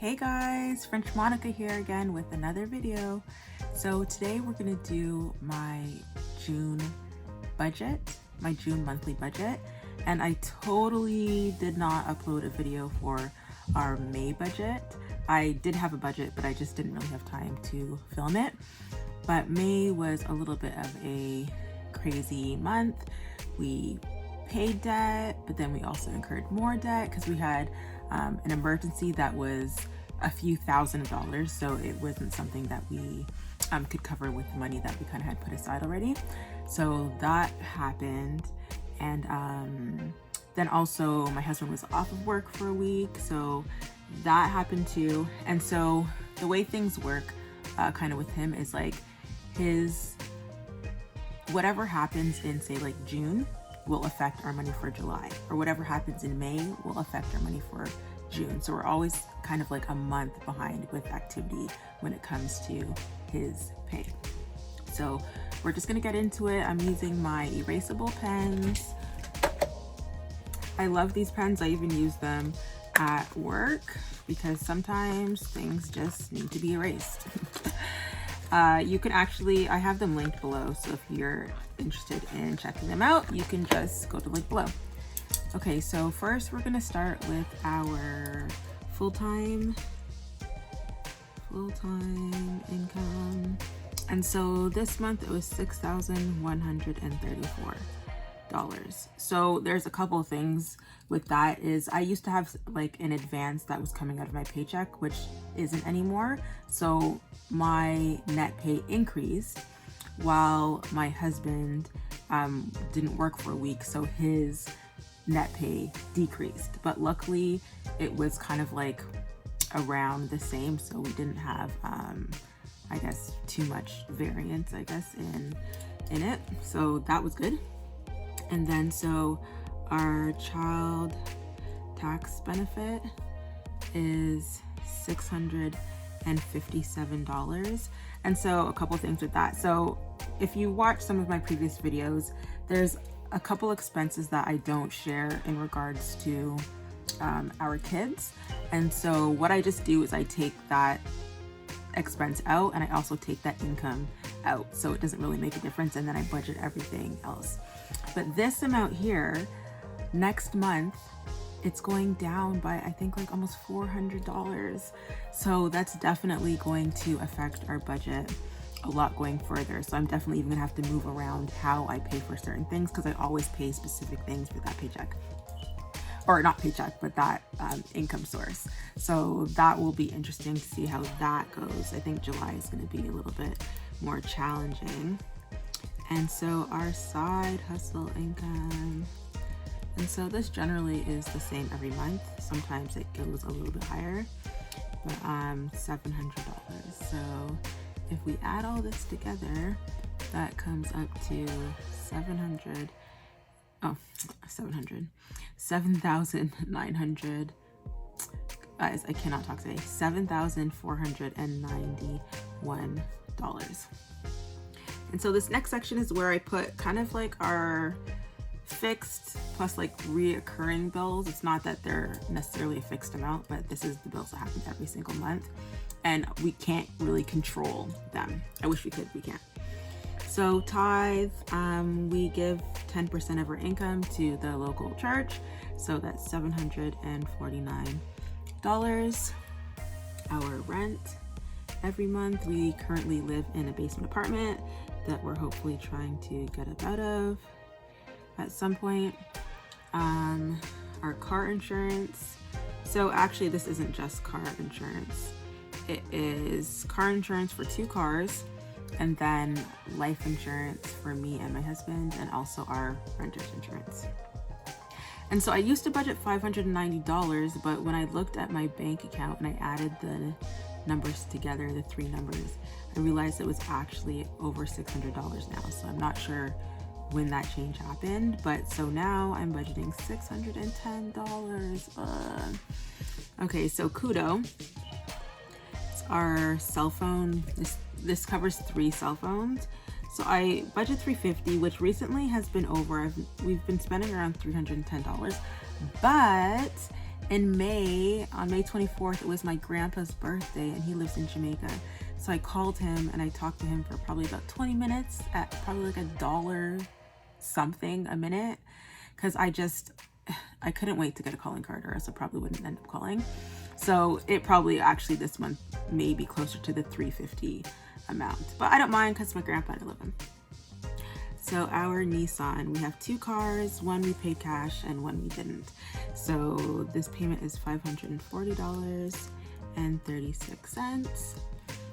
Hey guys, French Monica here again with another video. So today we're gonna do my June budget, my June monthly budget. And I totally did not upload a video for our May budget. I did have a budget, but I just didn't really have time to film it. But May was a little bit of a crazy month. We paid debt, but then we also incurred more debt because we had an emergency that was a few $1,000s, so it wasn't something that we could cover with the money that we kind of had put aside already. So that happened, and then also my husband was off of work for a week, so that happened too. And so the way things work kind of with him is like his whatever happens in, say, like June will affect our money for July, or whatever happens in May will affect our money for June. So we're always kind of like a month behind with activity when it comes to his pay. So we're just gonna get into it. I'm using my erasable pens. I love these pens. I even use them at work because sometimes things just need to be erased. You can actually, I have them linked below, so if you're interested in checking them out, you can just go to the link below. Okay, so first we're gonna start with our full-time income. And so this month it was $6,134. So there's a couple of things with that. Is I used to have like an advance that was coming out of my paycheck, which isn't anymore. So my net pay increased while my husband didn't work for a week, so his net pay decreased. But luckily it was kind of like around the same, so we didn't have I guess too much variance, I guess, in it. So that was good. And then so our child tax benefit is $657. And so a couple things with that. So if you watch some of my previous videos, there's a couple expenses that I don't share in regards to our kids. And so what I just do is I take that expense out and I also take that income out. So it doesn't really make a difference, and then I budget everything else. But this amount here, next month, it's going down by, I think, like almost $400. So that's definitely going to affect our budget a lot going further. So I'm definitely even gonna have to move around how I pay for certain things, because I always pay specific things for that paycheck. Or not paycheck, but that income source. So that will be interesting to see how that goes. I think July is gonna be a little bit more challenging. And so our side hustle income, and so this generally is the same every month. Sometimes it goes a little bit higher, but $700. So if we add all this together, that comes up to $7,900. Guys, I cannot talk today. $7,491. And so this next section is where I put kind of like our fixed plus like reoccurring bills. It's not that they're necessarily a fixed amount, but this is the bills that happen every single month, and we can't really control them. I wish we could, we can't. So tithe, we give 10% of our income to the local church, so that's $749. Our rent every month, we currently live in a basement apartment that we're hopefully trying to get up out of at some point. Our car insurance, so actually this isn't just car insurance, it is car insurance for 2 cars, and then life insurance for me and my husband, and also our renter's insurance. And so I used to budget $590, but when I looked at my bank account and I added the numbers together, the 3 numbers, I realized it was actually over $600 now. So I'm not sure when that change happened, but so now I'm budgeting $610. Okay, so Kudo, it's our cell phone. This covers 3 cell phones. So I budget $350, which recently has been over. We've been spending around $310, but in May, on May 24th, it was my grandpa's birthday and he lives in Jamaica. So I called him and I talked to him for probably about 20 minutes at probably like $1 something a minute, because I couldn't wait to get a calling card, or else I probably wouldn't end up calling. So it probably actually this month may be closer to the $350 amount, but I don't mind because my grandpa and I live in. So our Nissan, we have 2 cars, one we paid cash and one we didn't. So this payment is $540.36.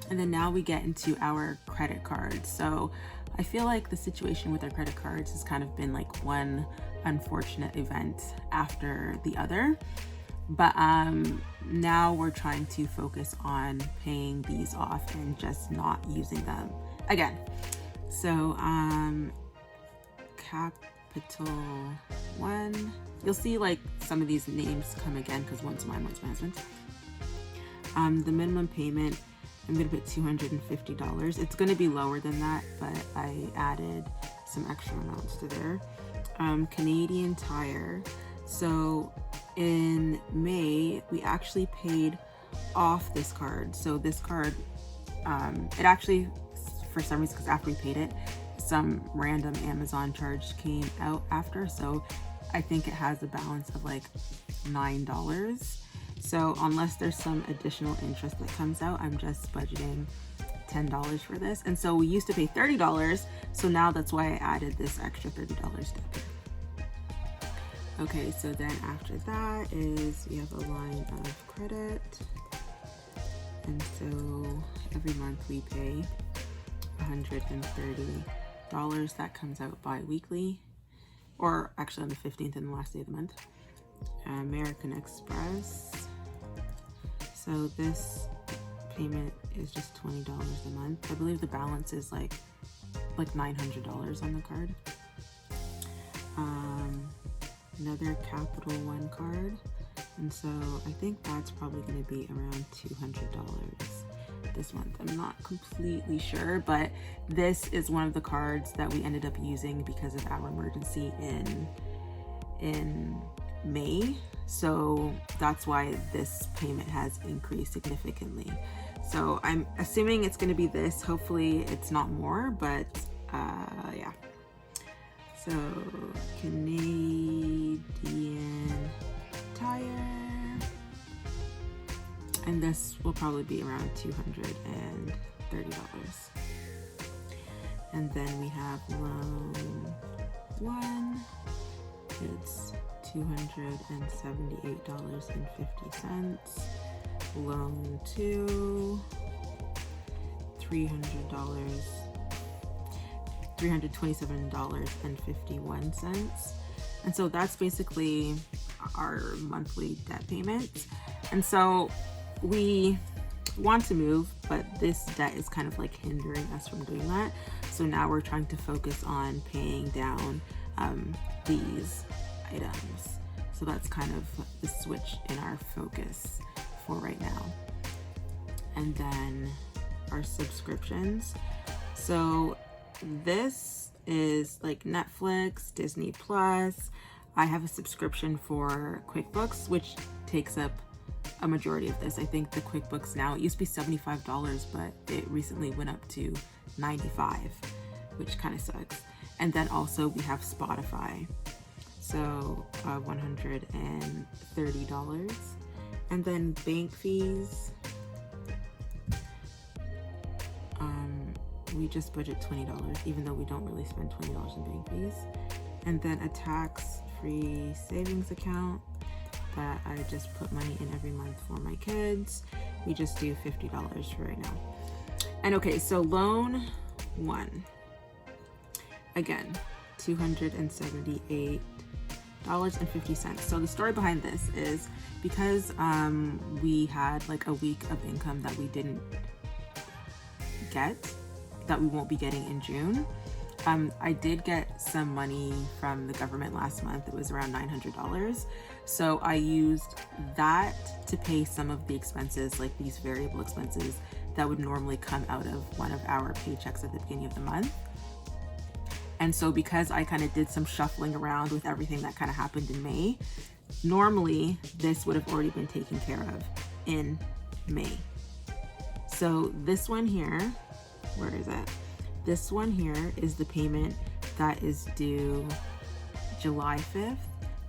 And then now we get into our credit cards. So I feel like the situation with our credit cards has kind of been like one unfortunate event after the other. But now we're trying to focus on paying these off and just not using them again. So Capital One, you'll see like some of these names come again because one's mine, one's my husband's. The minimum payment, I'm gonna put $250. It's gonna be lower than that, but I added some extra amounts to there. Canadian Tire. So in May, we actually paid off this card. So this card, it actually, for some reason, because after we paid it, some random Amazon charge came out after. So I think it has a balance of like $9. So unless there's some additional interest that comes out, I'm just budgeting $10 for this. And so we used to pay $30. So now that's why I added this extra $30 to pay. Okay, so then after that is we have a line of credit. And so every month we pay $130. That comes out bi-weekly, or actually on the 15th and the last day of the month. American Express. So this payment is just $20 a month. I believe the balance is like $900 on the card. Another Capital One card, and so I think that's probably going to be around $200 this month. I'm not completely sure, but this is one of the cards that we ended up using because of our emergency in May. So that's why this payment has increased significantly. So I'm assuming it's going to be this. Hopefully it's not more, but yeah. So Canadian Tire, and this will probably be around $230. And then we have loan one, it's $278.50. Loan two, $327.51. And so that's basically our monthly debt payment. And so we want to move, but this debt is kind of like hindering us from doing that. So now we're trying to focus on paying down these items. So that's kind of the switch in our focus for right now. And then our subscriptions. So this is like Netflix, Disney Plus. I have a subscription for QuickBooks, which takes up a majority of this. I think the QuickBooks now, it used to be $75, but it recently went up to $95, which kind of sucks. And then also we have Spotify, so $130. And then bank fees, we just budget $20, even though we don't really spend $20 in bank fees. And then a tax-free savings account that I just put money in every month for my kids. We just do $50 for right now. And okay, so loan one, again, $278.50. So the story behind this is because we had like a week of income that we didn't get, that we won't be getting in June. I did get some money from the government last month. It was around $900. So I used that to pay some of the expenses, like these variable expenses that would normally come out of one of our paychecks at the beginning of the month. And so because I kind of did some shuffling around with everything that kind of happened in May, normally this would have already been taken care of in May. So this one here, where is it? This one here is the payment that is due July 5th,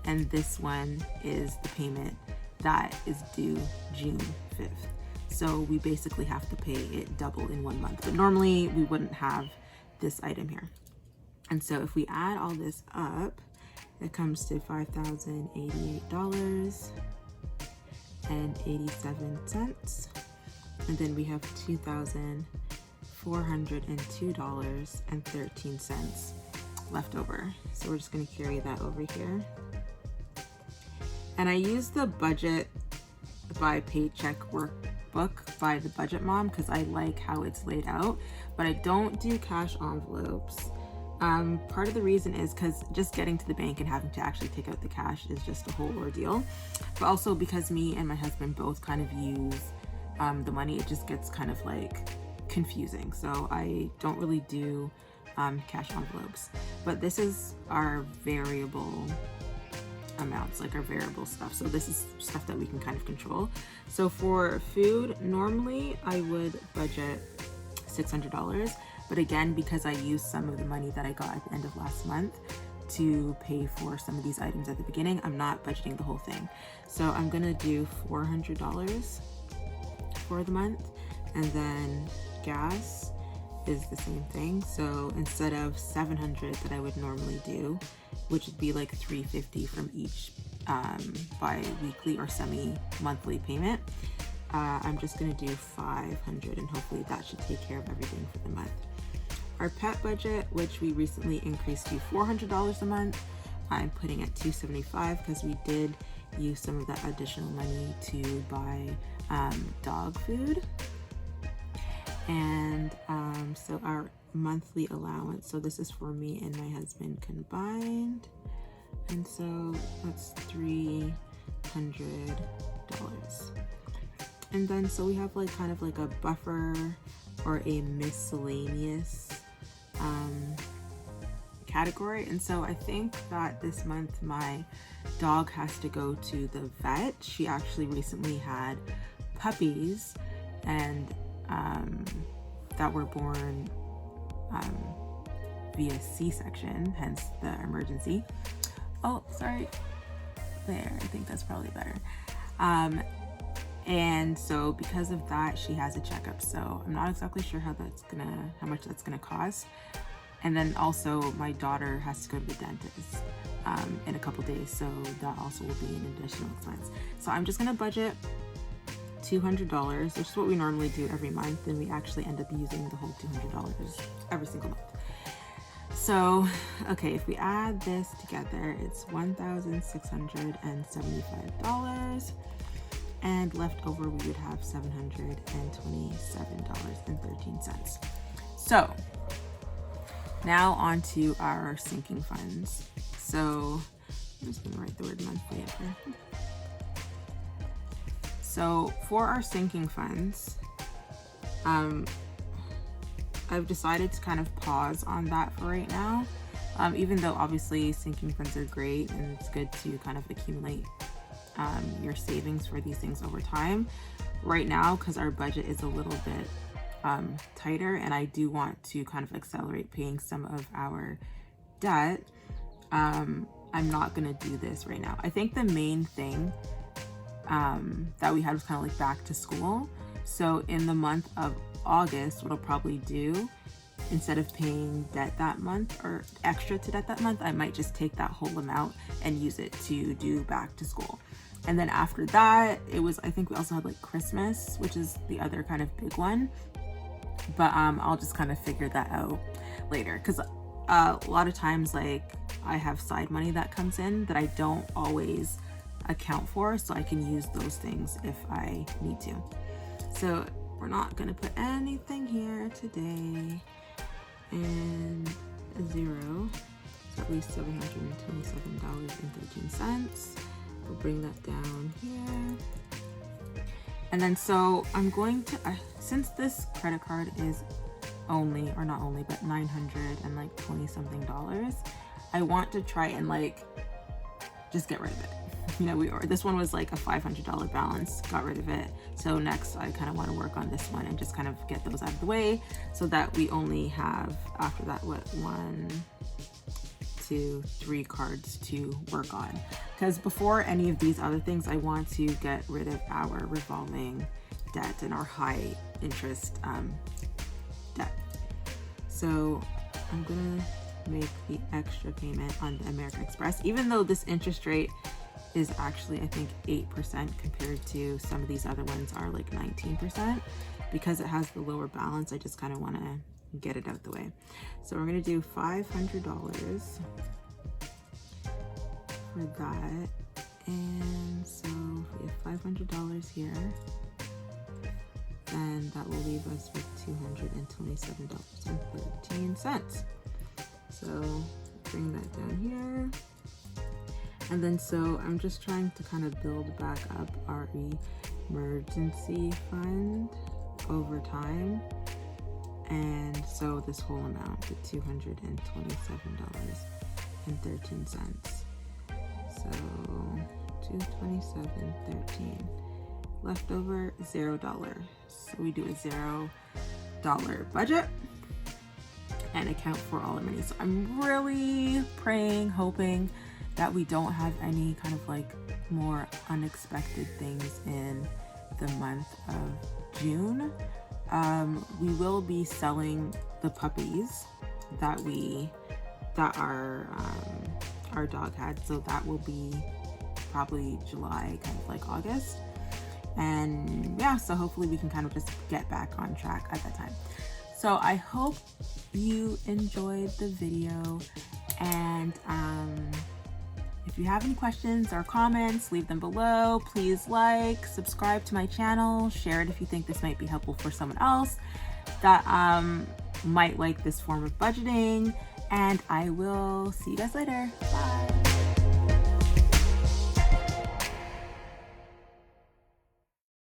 and this one is the payment that is due June 5th. So we basically have to pay it double in 1 month, but normally we wouldn't have this item here. And so if we add all this up, it comes to $5,088.87. And then we have $2,402.13 left over. So we're just gonna carry that over here. And I use the budget by paycheck workbook by Thebudgetmom because I like how it's laid out, but I don't do cash envelopes. Part of the reason is because just getting to the bank and having to actually take out the cash is just a whole ordeal. But also because me and my husband both kind of use the money, it just gets kind of like confusing. So I don't really do cash envelopes. But this is our variable amounts, like our variable stuff. So this is stuff that we can kind of control. So for food, normally I would budget $600. But again, because I used some of the money that I got at the end of last month to pay for some of these items at the beginning, I'm not budgeting the whole thing. So I'm gonna do $400 for the month. And then gas is the same thing. So instead of $700 that I would normally do, which would be like $350 from each bi-weekly or semi-monthly payment, I'm just gonna do $500, and hopefully that should take care of everything for the month. Our pet budget, which we recently increased to $400 a month, I'm putting at $275 because we did use some of that additional money to buy dog food. And so our monthly allowance, so this is for me and my husband combined, and so that's $300. And then so we have like kind of like a buffer or a miscellaneous category. And so I think that this month my dog has to go to the vet. She actually recently had puppies and that were born via C-section, hence the emergency. Oh, sorry. There, I think that's probably better. And so because of that, she has a checkup. So I'm not exactly sure how much that's gonna cost. And then also my daughter has to go to the dentist in a couple days. So that also will be an additional expense. So I'm just gonna budget $200, which is what we normally do every month. And we actually end up using the whole $200 every single month. So, okay, if we add this together, it's $1,675. And left over, we would have $727.13. So now on to our sinking funds. So I'm just gonna write the word monthly up here. So for our sinking funds, I've decided to kind of pause on that for right now. Even though obviously sinking funds are great and it's good to kind of accumulate your savings for these things over time. Right now, because our budget is a little bit tighter and I do want to kind of accelerate paying some of our debt, I'm not gonna do this right now. I think the main thing that we had was kind of like back to school. So in the month of August, what I'll probably do, instead of paying debt that month or extra to debt that month, I might just take that whole amount and use it to do back to school. And then after that, I think we also had like Christmas, which is the other kind of big one. But I'll just kind of figure that out later. Because a lot of times, like, I have side money that comes in that I don't always account for. So I can use those things if I need to. So we're not going to put anything here today. And a zero. So at least $727.13. We'll bring that down here. And then so I'm going to, since this credit card is only, or not only, but $920 something, I want to try and like just get rid of it. you know, this one was like a $500 balance, got rid of it. So next I kind of want to work on this one and just kind of get those out of the way so that we only have, after that, what, 1, 2, 3 cards to work on. Because before any of these other things, I want to get rid of our revolving debt and our high interest debt. So I'm gonna make the extra payment on the American Express, even though this interest rate is actually, I think, 8% compared to some of these other ones are like 19%. Because it has the lower balance, I just kind of want to get it out the way. So we're going to do $500 for that. And so we have $500 here, and that will leave us with $227.13. So bring that down here. And then so I'm just trying to kind of build back up our emergency fund over time. And so this whole amount, the $227.13. So $227.13. Left over $0. So we do a $0 budget and account for all our money. So I'm really praying, hoping that we don't have any kind of like more unexpected things in the month of June. We will be selling the puppies that our dog had, so that will be probably July, kind of like August. And yeah, so hopefully we can kind of just get back on track at that time. So I hope you enjoyed the video, and if you have any questions or comments, leave them below. Please like, subscribe to my channel, share it if you think this might be helpful for someone else that might like this form of budgeting, and I will see you guys later. Bye.